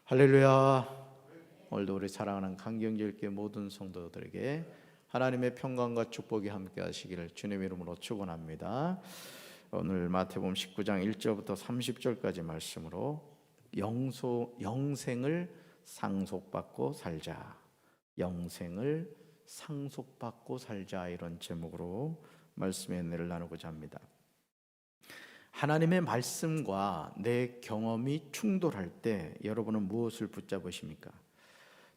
할렐루야. 오늘도 우리 사랑하는 강경제일교회 모든 성도들에게 하나님의 평강과 축복이 함께 하시기를 주님의 이름으로 축원합니다. 오늘 마태복음 19장 1절부터 30절까지 말씀으로 영생을 상속받고 살자. 영생을 상속받고 살자, 이런 제목으로 말씀의 은혜를 나누고자 합니다. 하나님의 말씀과 내 경험이 충돌할 때 여러분은 무엇을 붙잡으십니까?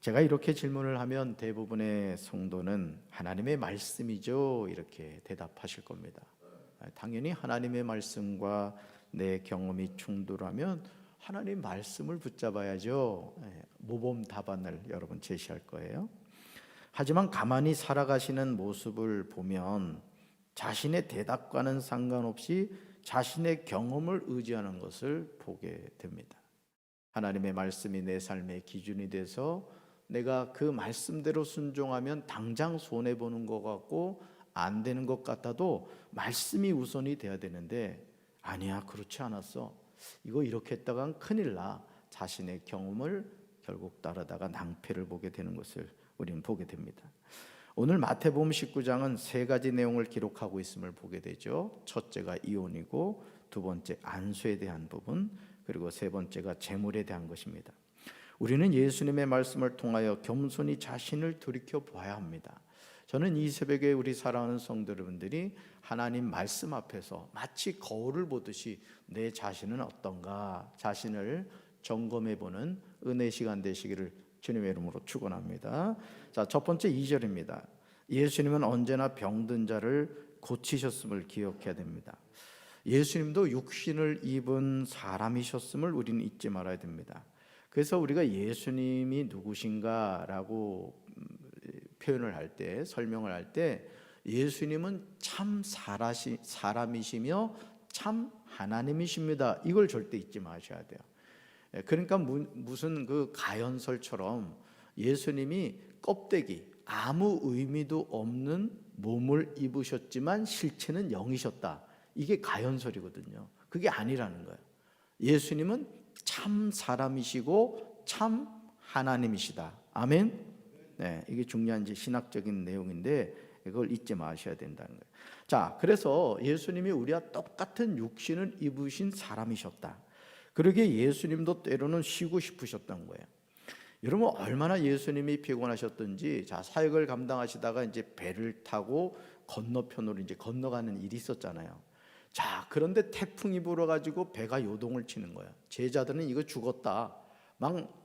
제가 이렇게 질문을 하면 대부분의 성도는 하나님의 말씀이죠, 이렇게 대답하실 겁니다. 당연히 하나님의 말씀과 내 경험이 충돌하면 하나님 말씀을 붙잡아야죠. 모범 답안을 여러분 제시할 거예요. 하지만 가만히 살아가시는 모습을 보면 자신의 대답과는 상관없이 자신의 경험을 의지하는 것을 보게 됩니다. 하나님의 말씀이 내 삶의 기준이 돼서 내가 그 말씀대로 순종하면 당장 손해보는 것 같고 안 되는 것 같아도 말씀이 우선이 돼야 되는데, 아니야, 그렇지 않았어, 이거 이렇게 했다간 큰일 나, 자신의 경험을 결국 따르다가 낭패를 보게 되는 것을 우리는 보게 됩니다. 오늘 마태복음 19장은 세 가지 내용을 기록하고 있음을 보게 되죠. 첫째가 이혼이고, 두 번째 안수에 대한 부분, 그리고 세 번째가 재물에 대한 것입니다. 우리는 예수님의 말씀을 통하여 겸손히 자신을 돌이켜 봐야 합니다. 저는 이 새벽에 우리 사랑하는 성도 여러분들이 하나님 말씀 앞에서 마치 거울을 보듯이 내 자신은 어떤가, 자신을 점검해 보는 은혜 시간 되시기를 주님의 이름으로 축원합니다. 자, 첫 번째 2절입니다. 예수님은 언제나 병든 자를 고치셨음을 기억해야 됩니다. 예수님도 육신을 입은 사람이셨음을 우리는 잊지 말아야 됩니다. 그래서 우리가 예수님이 누구신가라고 표현을 할 때, 설명을 할 때, 예수님은 참 사람이시며 참 하나님이십니다, 이걸 절대 잊지 마셔야 돼요. 그러니까 무슨 그 가연설처럼 예수님이 껍데기, 아무 의미도 없는 몸을 입으셨지만 실체는 영이셨다, 이게 가연설이거든요. 그게 아니라는 거예요. 예수님은 참 사람이시고 참 하나님이시다. 아멘. 네, 이게 중요한 신학적인 내용인데 이걸 잊지 마셔야 된다는 거예요. 자, 그래서 예수님이 우리와 똑같은 육신을 입으신 사람이셨다. 그러기에 예수님도 때로는 쉬고 싶으셨던 거예요. 여러분, 얼마나 예수님이 피곤하셨던지, 자, 사역을 감당하시다가 이제 배를 타고 건너편으로 이제 건너가는 일이 있었잖아요. 자, 그런데 태풍이 불어가지고 배가 요동을 치는 거예요. 제자들은 이거 죽었다, 막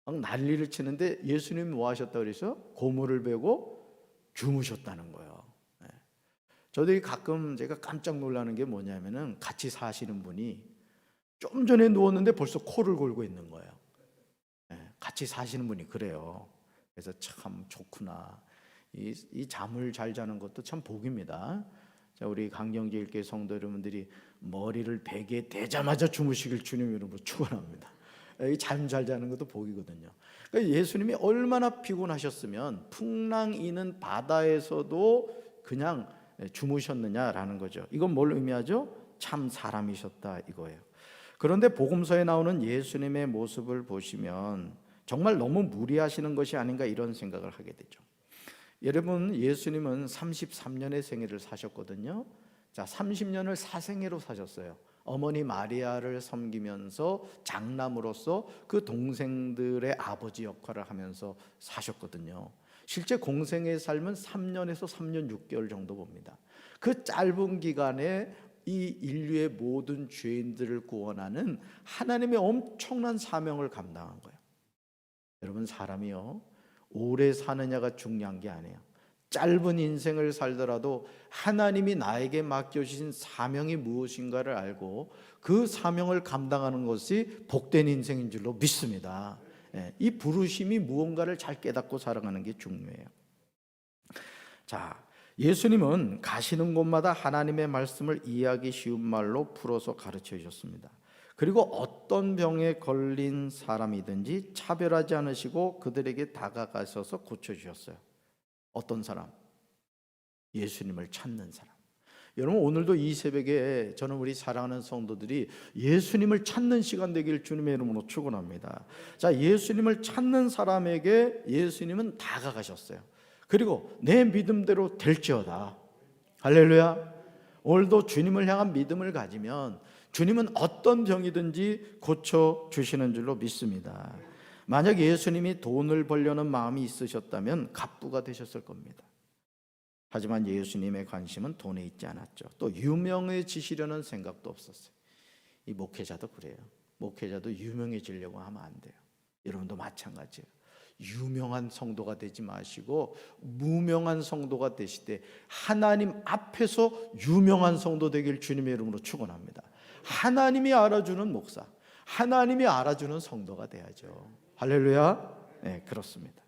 난리를 치는데 예수님이 뭐 하셨다 그래서 고무를 베고 주무셨다는 거예요. 저도 가끔 제가 깜짝 놀라는 게 뭐냐면은, 같이 사시는 분이 좀 전에 누웠는데 벌써 코를 골고 있는 거예요. 같이 사시는 분이 그래요. 그래서 참 좋구나. 이 잠을 잘 자는 것도 참 복입니다. 자, 우리 강경제일교회 성도 여러분들이 머리를 베개 대자마자 주무시길 주님 이름으로 축원합니다. 이 잠 잘 자는 것도 복이거든요. 그러니까 예수님이 얼마나 피곤하셨으면 풍랑이는 바다에서도 그냥 주무셨느냐라는 거죠. 이건 뭘 의미하죠? 참 사람이셨다, 이거예요. 그런데 복음서에 나오는 예수님의 모습을 보시면 정말 너무 무리하시는 것이 아닌가, 이런 생각을 하게 되죠. 여러분, 예수님은 33년의 생애를 사셨거든요. 자, 30년을 사생애로 사셨어요. 어머니 마리아를 섬기면서 장남으로서 그 동생들의 아버지 역할을 하면서 사셨거든요. 실제 공생의 삶은 3년에서 3년 6개월 정도 봅니다. 그 짧은 기간에 이 인류의 모든 죄인들을 구원하는 하나님의 엄청난 사명을 감당한 거예요. 여러분, 사람이요, 오래 사느냐가 중요한 게 아니에요. 짧은 인생을 살더라도 하나님이 나에게 맡겨주신 사명이 무엇인가를 알고 그 사명을 감당하는 것이 복된 인생인 줄로 믿습니다. 이 부르심이 무언가를 잘 깨닫고 살아가는 게 중요해요. 자, 예수님은 가시는 곳마다 하나님의 말씀을 이해하기 쉬운 말로 풀어서 가르쳐 주셨습니다. 그리고 어떤 병에 걸린 사람이든지 차별하지 않으시고 그들에게 다가가셔서 고쳐주셨어요. 어떤 사람? 예수님을 찾는 사람. 여러분, 오늘도 이 새벽에 저는 우리 사랑하는 성도들이 예수님을 찾는 시간 되길 주님의 이름으로 축원합니다. 자, 예수님을 찾는 사람에게 예수님은 다가가셨어요. 그리고 내 믿음대로 될지어다. 할렐루야. 오늘도 주님을 향한 믿음을 가지면 주님은 어떤 병이든지 고쳐주시는 줄로 믿습니다. 만약 예수님이 돈을 벌려는 마음이 있으셨다면 갑부가 되셨을 겁니다. 하지만 예수님의 관심은 돈에 있지 않았죠. 또 유명해지시려는 생각도 없었어요. 이 목회자도 그래요. 목회자도 유명해지려고 하면 안 돼요. 여러분도 마찬가지예요. 유명한 성도가 되지 마시고 무명한 성도가 되시되 하나님 앞에서 유명한 성도 되길 주님의 이름으로 축원합니다. 하나님이 알아주는 목사, 하나님이 알아주는 성도가 돼야죠. 할렐루야. 네, 그렇습니다.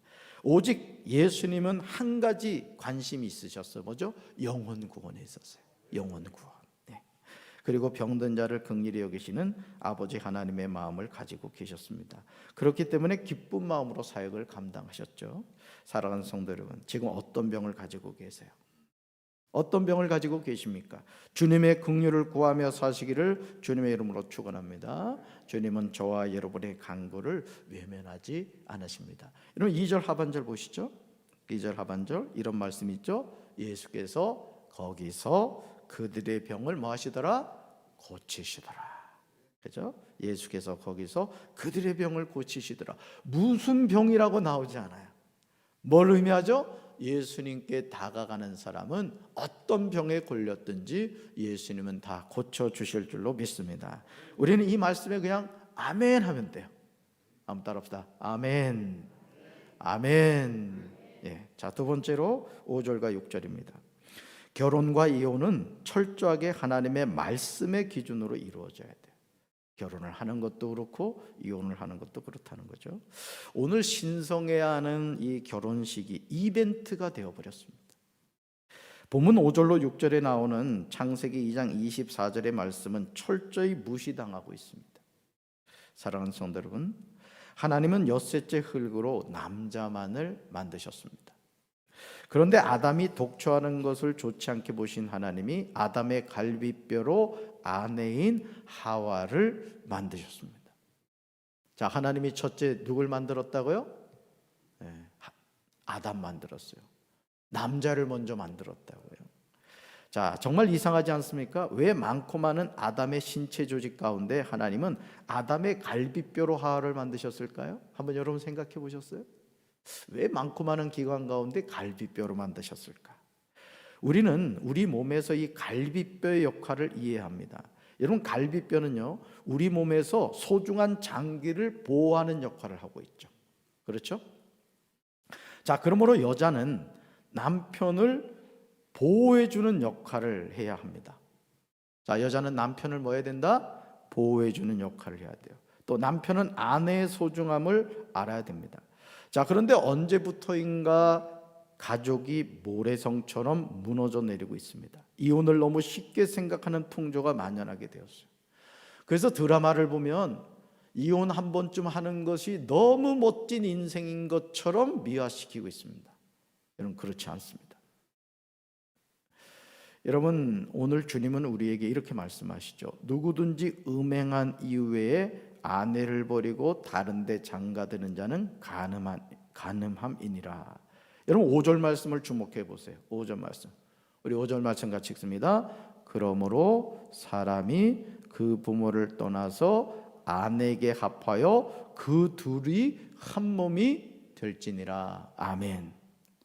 오직 예수님은 한 가지 관심이 있으셨어요. 뭐죠? 영혼 구원에 있었어요. 영혼 구원. 네. 그리고 병든 자를 긍휼히 여기시는 아버지 하나님의 마음을 가지고 계셨습니다. 그렇기 때문에 기쁜 마음으로 사역을 감당하셨죠. 사랑하는 성도 여러분, 지금 어떤 병을 가지고 계세요? 어떤 병을 가지고 계십니까? 주님의 긍휼을 구하며 사시기를 주님의 이름으로 축원합니다. 주님은 저와 여러분의 간구를 외면하지 않으십니다. 여러분, 2절 하반절 보시죠. 2절 하반절 이런 말씀이 있죠. 예수께서 거기서 그들의 병을 뭐 하시더라? 고치시더라. 그죠? 예수께서 거기서 그들의 병을 고치시더라. 무슨 병이라고 나오지 않아요. 뭘 의미하죠? 예수님께 다가가는 사람은 어떤 병에 걸렸든지 예수님은 다 고쳐주실 줄로 믿습니다. 우리는 이 말씀에 그냥 아멘 하면 돼요. 한번 따라합시다. 아멘. 아멘. 예. 자, 두 번째로 5절과 6절입니다. 결혼과 이혼은 철저하게 하나님의 말씀의 기준으로 이루어져야 돼요. 결혼을 하는 것도 그렇고 이혼을 하는 것도 그렇다는 거죠. 오늘 신성해야 하는 이 결혼식이 이벤트가 되어버렸습니다. 본문 5절로 6절에 나오는 창세기 2장 24절의 말씀은 철저히 무시당하고 있습니다. 사랑하는 성도 여러분, 하나님은 엿새째 흙으로 남자만을 만드셨습니다. 그런데 아담이 독초하는 것을 좋지 않게 보신 하나님이 아담의 갈비뼈로 아내인 하와를 만드셨습니다. 자, 하나님이 첫째 누굴 만들었다고요? 네, 아담 만들었어요. 남자를 먼저 만들었다고요. 자, 정말 이상하지 않습니까? 왜 많고 많은 아담의 신체 조직 가운데 하나님은 아담의 갈비뼈로 하와를 만드셨을까요? 한번 여러분 생각해 보셨어요? 왜 많고 많은 기관 가운데 갈비뼈로 만드셨을까? 우리는 우리 몸에서 이 갈비뼈의 역할을 이해합니다. 여러분, 갈비뼈는요, 우리 몸에서 소중한 장기를 보호하는 역할을 하고 있죠. 그렇죠? 자, 그러므로 여자는 남편을 보호해주는 역할을 해야 합니다. 자, 여자는 남편을 뭐 해야 된다? 보호해주는 역할을 해야 돼요. 또 남편은 아내의 소중함을 알아야 됩니다. 자, 그런데 언제부터인가 가족이 모래성처럼 무너져 내리고 있습니다. 이혼을 너무 쉽게 생각하는 풍조가 만연하게 되었어요. 그래서 드라마를 보면 이혼 한 번쯤 하는 것이 너무 멋진 인생인 것처럼 미화시키고 있습니다. 여러분, 그렇지 않습니다. 여러분, 오늘 주님은 우리에게 이렇게 말씀하시죠. 누구든지 음행한 이후에 아내를 버리고 다른 데 장가드는 자는 간음함이니라. 여러분, 5절 말씀을 주목해 보세요. 5절 말씀. 우리 5절 말씀 같이 읽습니다. 그러므로 사람이 그 부모를 떠나서 아내에게 합하여 그 둘이 한 몸이 될지니라. 아멘.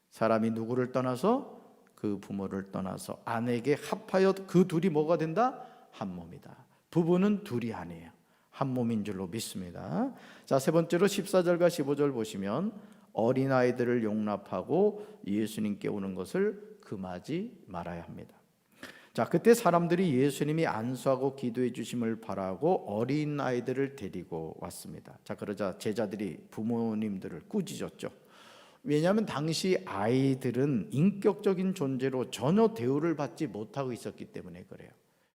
사람이 누구를 떠나서? 그 부모를 떠나서 아내에게 합하여 그 둘이 뭐가 된다? 한 몸이다. 부부는 둘이 아니에요. 한 몸인 줄로 믿습니다. 자, 세 번째로 14절과 15절 보시면 어린아이들을 용납하고 예수님께 오는 것을 금하지 말아야 합니다. 자, 그때 사람들이 예수님이 안수하고 기도해 주심을 바라고 어린아이들을 데리고 왔습니다. 자, 그러자 제자들이 부모님들을 꾸짖었죠. 왜냐하면 당시 아이들은 인격적인 존재로 전혀 대우를 받지 못하고 있었기 때문에 그래요.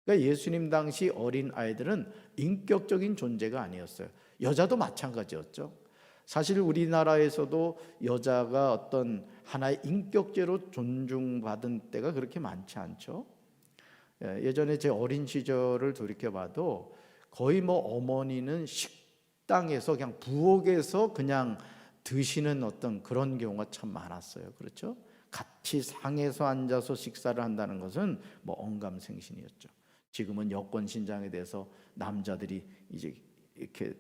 그러니까 예수님 당시 어린 아이들은 인격적인 존재가 아니었어요. 여자도 마찬가지였죠. 사실 우리나라에서도 여자가 어떤 하나의 인격체로 존중받은 때가 그렇게 많지 않죠. 예전에 제 어린 시절을 돌이켜봐도 거의 뭐 어머니는 식당에서 그냥 부엌에서 그냥 드시는 어떤 그런 경우가 참 많았어요. 그렇죠? 같이 상에서 앉아서 식사를 한다는 것은 뭐 언감생신이었죠. 지금은 여권 신장에 대해서 남자들이 이제 이렇게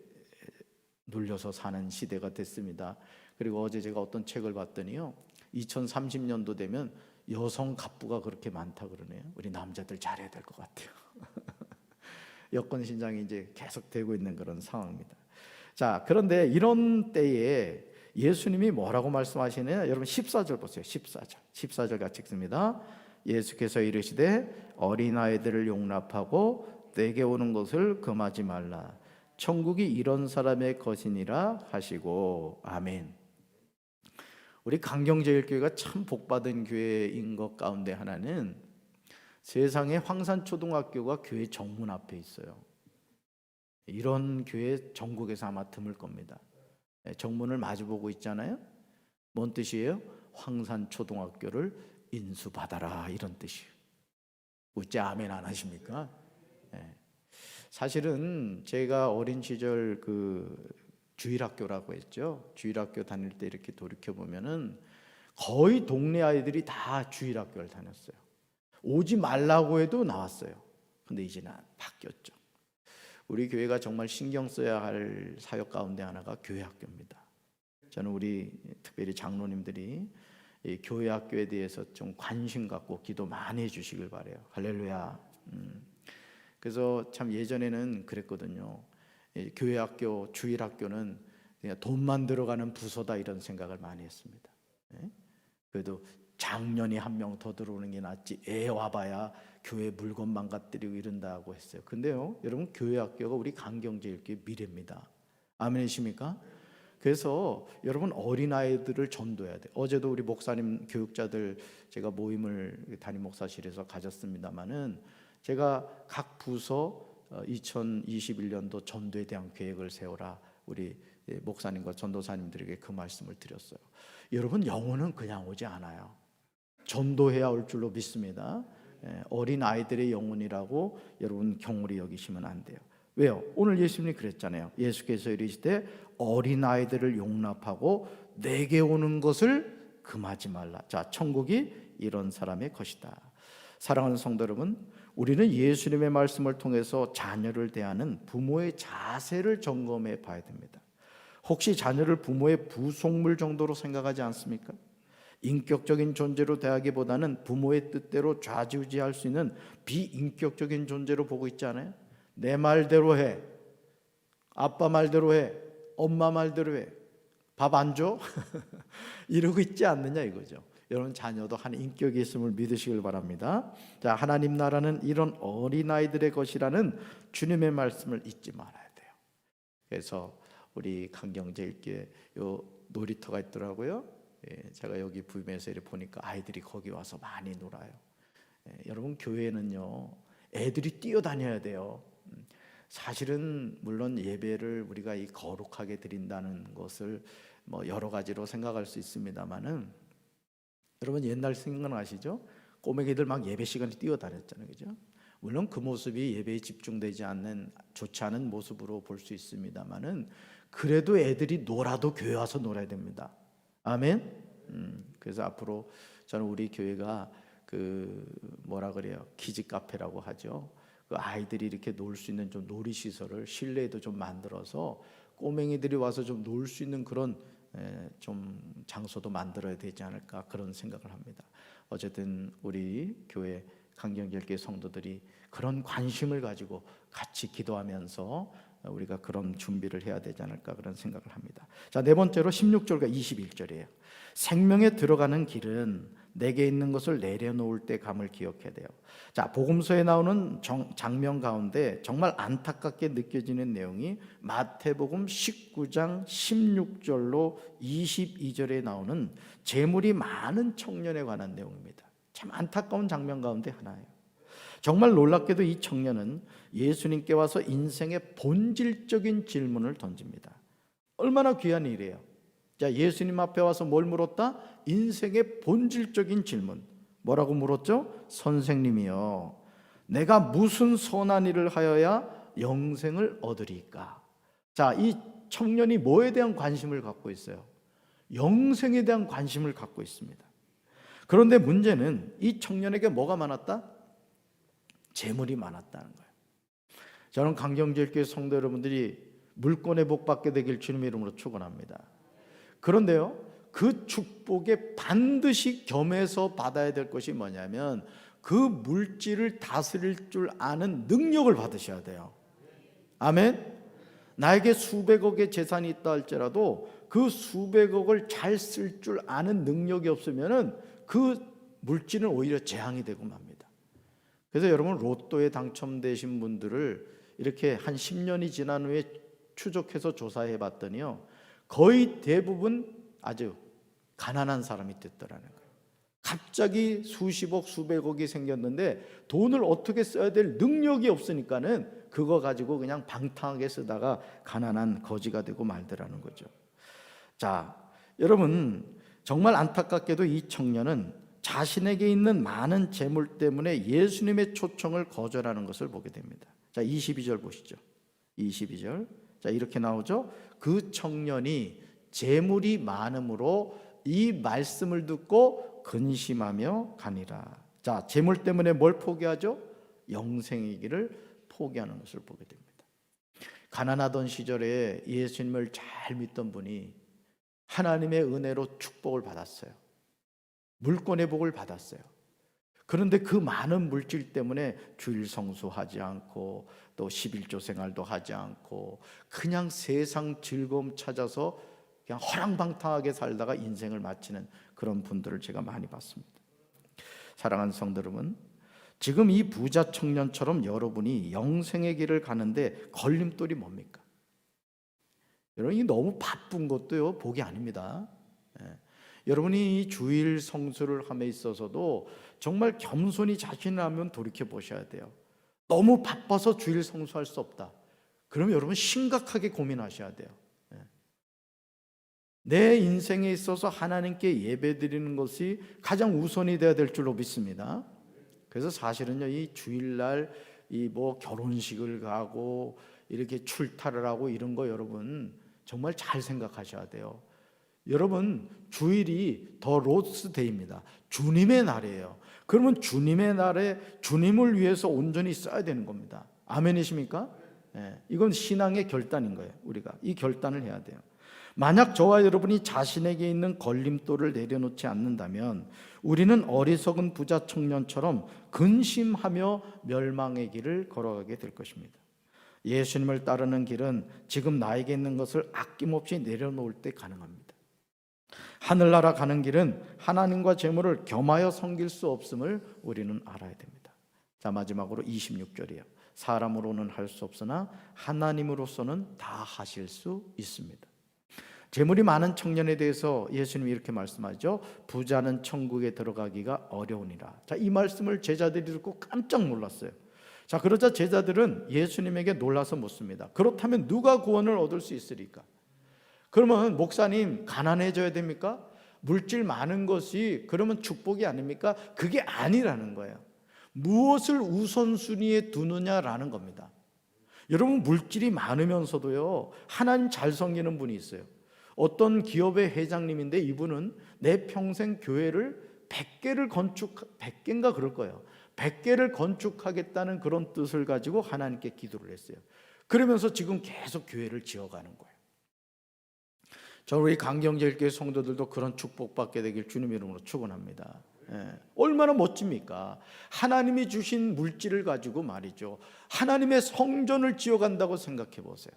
눌려서 사는 시대가 됐습니다. 그리고 어제 제가 어떤 책을 봤더니요, 2030년도 되면 여성 갑부가 그렇게 많다 그러네요. 우리 남자들 잘해야 될 것 같아요. 여권 신장이 이제 계속 되고 있는 그런 상황입니다. 자, 그런데 이런 때에 예수님이 뭐라고 말씀하시느냐? 여러분 14절 보세요. 14절 같이 읽습니다. 예수께서 이르시되 어린아이들을 용납하고 내게 오는 것을 금하지 말라. 천국이 이런 사람의 것이니라 하시고. 아멘. 우리 강경제일교회가 참 복받은 교회인 것 가운데 하나는 세상에 황산초등학교가 교회 정문 앞에 있어요. 이런 교회 전국에서 아마 드물 겁니다. 정문을 마주보고 있잖아요. 뭔 뜻이에요? 황산초등학교를 인수받아라, 이런 뜻이에요. 어째 아멘 안 하십니까? 사실은 제가 어린 시절 그 주일학교라고 했죠. 주일학교 다닐 때 이렇게 돌이켜 보면은 거의 동네 아이들이 다 주일학교를 다녔어요. 오지 말라고 해도 나왔어요. 근데 이제는 바뀌었죠. 우리 교회가 정말 신경 써야 할 사역 가운데 하나가 교회 학교입니다. 저는 우리 특별히 장로님들이 이 교회 학교에 대해서 좀 관심 갖고 기도 많이 해주시길 바래요. 할렐루야. 그래서 참 예전에는 그랬거든요. 교회 학교, 주일 학교는 그냥 돈만 들어가는 부서다, 이런 생각을 많이 했습니다. 그래도 장년이 한 명 더 들어오는 게 낫지, 애 와봐야 교회 물건 망가뜨리고 이런다고 했어요. 근데요, 여러분, 교회 학교가 우리 강경제일교회 미래입니다. 아멘이십니까? 그래서 여러분, 어린아이들을 전도해야 돼요. 어제도 우리 목사님 교육자들 제가 모임을 담임 목사실에서 가졌습니다마는 제가 각 부서 2021년도 전도에 대한 계획을 세우라, 우리 목사님과 전도사님들에게 그 말씀을 드렸어요. 여러분, 영혼은 그냥 오지 않아요. 전도해야 올 줄로 믿습니다. 어린 아이들의 영혼이라고 여러분 경홀히 여기시면 안 돼요. 왜요? 오늘 예수님이 그랬잖아요. 예수께서 이르시되 어린 아이들을 용납하고 내게 오는 것을 금하지 말라. 자, 천국이 이런 사람의 것이다. 사랑하는 성도 여러분, 우리는 예수님의 말씀을 통해서 자녀를 대하는 부모의 자세를 점검해 봐야 됩니다. 혹시 자녀를 부모의 부속물 정도로 생각하지 않습니까? 인격적인 존재로 대하기보다는 부모의 뜻대로 좌지우지할 수 있는 비인격적인 존재로 보고 있지 않아요? 내 말대로 해, 아빠 말대로 해, 엄마 말대로 해, 밥 안 줘? 이러고 있지 않느냐 이거죠. 여러분, 자녀도 한 인격이 있음을 믿으시길 바랍니다. 자, 하나님 나라는 이런 어린아이들의 것이라는 주님의 말씀을 잊지 말아야 돼요. 그래서 우리 강경제일교회 요 놀이터가 있더라고요. 제가 여기 부임해서 이렇게 보니까 아이들이 거기 와서 많이 놀아요. 여러분, 교회는요, 애들이 뛰어다녀야 돼요. 사실은 물론 예배를 우리가 이 거룩하게 드린다는 것을 뭐 여러 가지로 생각할 수 있습니다만은, 여러분 옛날 생각나시죠? 꼬맹이들 막 예배 시간에 뛰어다녔잖아요, 그죠? 물론 그 모습이 예배에 집중되지 않는 좋지 않은 모습으로 볼 수 있습니다만은, 그래도 애들이 놀아도 교회 와서 놀아야 됩니다. 아멘. 그래서 앞으로 저는 우리 교회가 그 뭐라 그래요, 키즈 카페라고 하죠. 그 아이들이 이렇게 놀 수 있는 좀 놀이 시설을 실내에도 좀 만들어서 꼬맹이들이 와서 좀 놀 수 있는 그런 좀 장소도 만들어야 되지 않을까, 그런 생각을 합니다. 어쨌든 우리 교회 강경제일교회 성도들이 그런 관심을 가지고 같이 기도하면서 우리가 그런 준비를 해야 되지 않을까, 그런 생각을 합니다. 자, 네 번째로 16절과 21절이에요. 생명에 들어가는 길은 내게 있는 것을 내려놓을 때 감을 기억해야 돼요. 자, 복음서에 나오는 장면 가운데 정말 안타깝게 느껴지는 내용이 마태복음 19장 16절로 22절에 나오는 재물이 많은 청년에 관한 내용입니다. 참 안타까운 장면 가운데 하나예요. 정말 놀랍게도 이 청년은 예수님께 와서 인생의 본질적인 질문을 던집니다. 얼마나 귀한 일이에요. 자, 예수님 앞에 와서 뭘 물었다? 인생의 본질적인 질문. 뭐라고 물었죠? 선생님이요, 내가 무슨 선한 일을 하여야 영생을 얻으리까? 자, 이 청년이 뭐에 대한 관심을 갖고 있어요? 영생에 대한 관심을 갖고 있습니다. 그런데 문제는 이 청년에게 뭐가 많았다? 재물이 많았다는 거예요. 저는 강경제일교회 성도 여러분들이 물권의 복 받게 되길 주님의 이름으로 축원합니다. 그런데요, 그 축복에 반드시 겸해서 받아야 될 것이 뭐냐면 그 물질을 다스릴 줄 아는 능력을 받으셔야 돼요. 아멘. 나에게 수백억의 재산이 있다 할지라도 그 수백억을 잘 쓸 줄 아는 능력이 없으면은 그 물질은 오히려 재앙이 되고 맙니다. 그래서 여러분, 로또에 당첨되신 분들을 이렇게 한 10년이 지난 후에 추적해서 조사해 봤더니요, 거의 대부분 아주 가난한 사람이 됐더라는 거예요. 갑자기 수십억 수백억이 생겼는데 돈을 어떻게 써야 될 능력이 없으니까는 그거 가지고 그냥 방탕하게 쓰다가 가난한 거지가 되고 말더라는 거죠. 자, 여러분, 정말 안타깝게도 이 청년은 자신에게 있는 많은 재물 때문에 예수님의 초청을 거절하는 것을 보게 됩니다. 자, 22절 보시죠. 22절. 자, 이렇게 나오죠. 그 청년이 재물이 많음으로 이 말씀을 듣고 근심하며 가니라. 자, 재물 때문에 뭘 포기하죠? 영생이기를 포기하는 것을 보게 됩니다. 가난하던 시절에 예수님을 잘 믿던 분이 하나님의 은혜로 축복을 받았어요. 물권의 복을 받았어요. 그런데 그 많은 물질 때문에 주일 성수하지 않고 또 11조 생활도 하지 않고 그냥 세상 즐거움 찾아서 그냥 허랑방탕하게 살다가 인생을 마치는 그런 분들을 제가 많이 봤습니다. 사랑하는 성도 여러분, 지금 이 부자 청년처럼 여러분이 영생의 길을 가는데 걸림돌이 뭡니까? 여러분, 이 너무 바쁜 것도요 복이 아닙니다. 여러분이 이 주일 성수를 함에 있어서도 정말 겸손히 자신을 하면 돌이켜 보셔야 돼요. 너무 바빠서 주일 성수할 수 없다. 그러면 여러분 심각하게 고민하셔야 돼요. 내 인생에 있어서 하나님께 예배드리는 것이 가장 우선이 되어야 될 줄로 믿습니다. 그래서 사실은요, 이 주일날 이 뭐 결혼식을 가고 이렇게 출타를 하고 이런 거 여러분 정말 잘 생각하셔야 돼요. 여러분, 주일이 더 로스데이입니다. 주님의 날이에요. 그러면 주님의 날에 주님을 위해서 온전히 써야 되는 겁니다. 아멘이십니까? 이건 신앙의 결단인 거예요. 우리가 이 결단을 해야 돼요. 만약 저와 여러분이 자신에게 있는 걸림돌을 내려놓지 않는다면 우리는 어리석은 부자 청년처럼 근심하며 멸망의 길을 걸어가게 될 것입니다. 예수님을 따르는 길은 지금 나에게 있는 것을 아낌없이 내려놓을 때 가능합니다. 하늘나라 가는 길은 하나님과 재물을 겸하여 섬길 수 없음을 우리는 알아야 됩니다. 자, 마지막으로 26절이에요. 사람으로는 할 수 없으나 하나님으로서는 다 하실 수 있습니다. 재물이 많은 청년에 대해서 예수님이 이렇게 말씀하죠. 부자는 천국에 들어가기가 어려우니라. 자, 이 말씀을 제자들이 듣고 깜짝 놀랐어요. 자, 그러자 제자들은 예수님에게 놀라서 묻습니다. 그렇다면 누가 구원을 얻을 수 있으리까? 그러면 목사님, 가난해져야 됩니까? 물질 많은 것이 그러면 축복이 아닙니까? 그게 아니라는 거예요. 무엇을 우선순위에 두느냐라는 겁니다. 여러분, 물질이 많으면서도요 하나님 잘 섬기는 분이 있어요. 어떤 기업의 회장님인데 이분은 내 평생 교회를 100개인가 그럴 거예요. 100개를 건축하겠다는 그런 뜻을 가지고 하나님께 기도를 했어요. 그러면서 지금 계속 교회를 지어가는 거예요. 저는 우리 강경제일교회 성도들도 그런 축복받게 되길 주님 이름으로 축원합니다. 얼마나 멋집니까? 하나님이 주신 물질을 가지고 말이죠, 하나님의 성전을 지어간다고 생각해 보세요.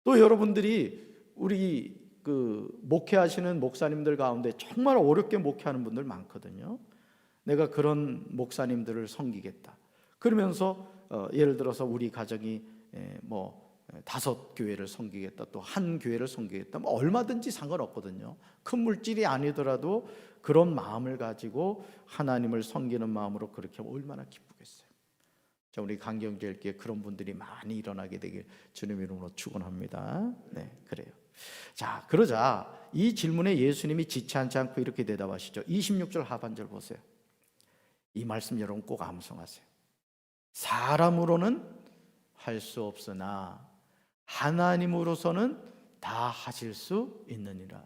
또 여러분들이 우리 목회하시는 목사님들 가운데 정말 어렵게 목회하는 분들 많거든요. 내가 그런 목사님들을 섬기겠다. 그러면서 예를 들어서 우리 가정이 5교회를 섬기겠다, 또 한 교회를 섬기겠다, 얼마든지 상관없거든요. 큰 물질이 아니더라도 그런 마음을 가지고 하나님을 섬기는 마음으로 그렇게 하면 얼마나 기쁘겠어요. 자, 우리 강경제일교회 그런 분들이 많이 일어나게 되길 주님 이름으로 축원합니다. 네, 그래요. 자, 그러자 이 질문에 예수님이 지체하지 않고 이렇게 대답하시죠. 26절 하반절 보세요. 이 말씀 여러분 꼭 암송하세요. 사람으로는 할 수 없으나 하나님으로서는 다 하실 수 있느니라.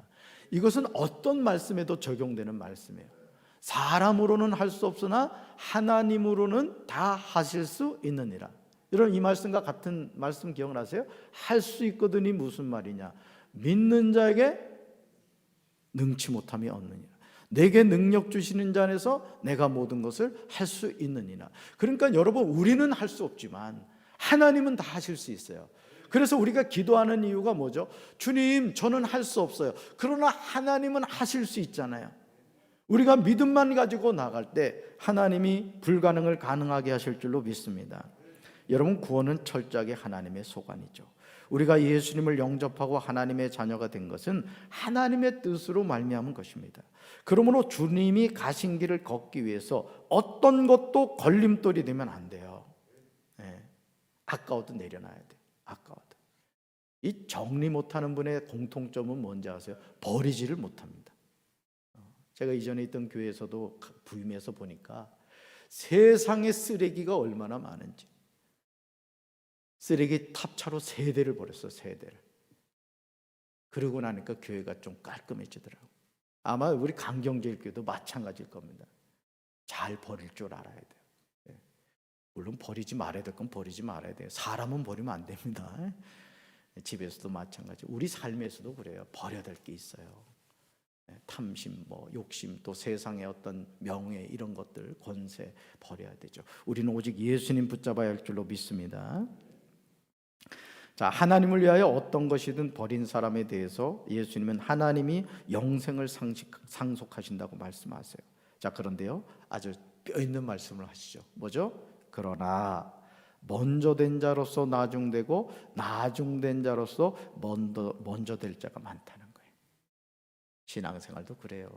이것은 어떤 말씀에도 적용되는 말씀이에요. 사람으로는 할 수 없으나 하나님으로는 다 하실 수 있느니라. 여러분, 이 말씀과 같은 말씀 기억나세요? 할 수 있거든이 무슨 말이냐? 믿는 자에게 능치 못함이 없느니라. 내게 능력 주시는 자 안에서 내가 모든 것을 할 수 있느니라. 그러니까 여러분, 우리는 할 수 없지만 하나님은 다 하실 수 있어요. 그래서 우리가 기도하는 이유가 뭐죠? 주님, 저는 할 수 없어요. 그러나 하나님은 하실 수 있잖아요. 우리가 믿음만 가지고 나갈 때 하나님이 불가능을 가능하게 하실 줄로 믿습니다. 여러분, 구원은 철저하게 하나님의 소관이죠. 우리가 예수님을 영접하고 하나님의 자녀가 된 것은 하나님의 뜻으로 말미암은 것입니다. 그러므로 주님이 가신 길을 걷기 위해서 어떤 것도 걸림돌이 되면 안 돼요. 아까워도 내려놔야 돼요. 아까워도. 이 정리 못하는 분의 공통점은 뭔지 아세요? 버리지를 못합니다. 제가 이전에 있던 교회에서도 부임해서 보니까 세상에 쓰레기가 얼마나 많은지, 쓰레기 탑차로 3대를 버렸어요. 3대를. 그러고 나니까 교회가 좀 깔끔해지더라고요. 아마 우리 강경제일교도 마찬가지일 겁니다. 잘 버릴 줄 알아야 돼요. 물론 버리지 말아야 될 건 버리지 말아야 돼요. 사람은 버리면 안 됩니다. 집에서도 마찬가지, 우리 삶에서도 그래요. 버려야 될 게 있어요. 탐심, 욕심, 또 세상의 어떤 명예, 이런 것들, 권세 버려야 되죠. 우리는 오직 예수님 붙잡아야 할 줄로 믿습니다. 자, 하나님을 위하여 어떤 것이든 버린 사람에 대해서 예수님은 하나님이 영생을 상속하신다고 말씀하세요. 자, 그런데요, 아주 뼈 있는 말씀을 하시죠. 뭐죠? 그러나 먼저 된 자로서 나중되고 나중된 자로서 먼저 될 자가 많다는 거예요. 신앙생활도 그래요.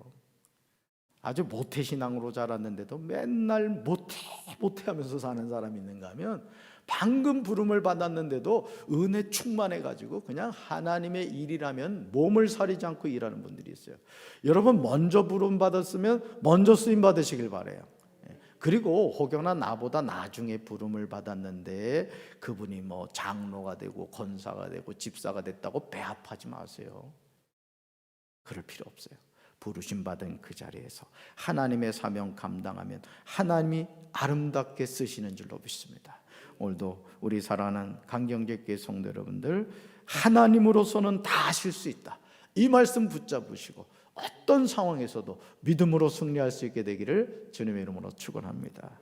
아주 모태신앙으로 자랐는데도 맨날 모태 하면서 사는 사람이 있는가 하면, 방금 부름을 받았는데도 은혜 충만해가지고 그냥 하나님의 일이라면 몸을 사리지 않고 일하는 분들이 있어요. 여러분, 먼저 부름 받았으면 먼저 쓰임 받으시길 바라요. 그리고 혹여나 나보다 나중에 부름을 받았는데 그분이 장로가 되고 권사가 되고 집사가 됐다고 배합하지 마세요. 그럴 필요 없어요. 부르심 받은 그 자리에서 하나님의 사명 감당하면 하나님이 아름답게 쓰시는 줄로 믿습니다. 오늘도 우리 사랑하는 강경제교회 성도 여러분들, 하나님으로서는 다 하실 수 있다, 이 말씀 붙잡으시고 어떤 상황에서도 믿음으로 승리할 수 있게 되기를 주님의 이름으로 축원합니다.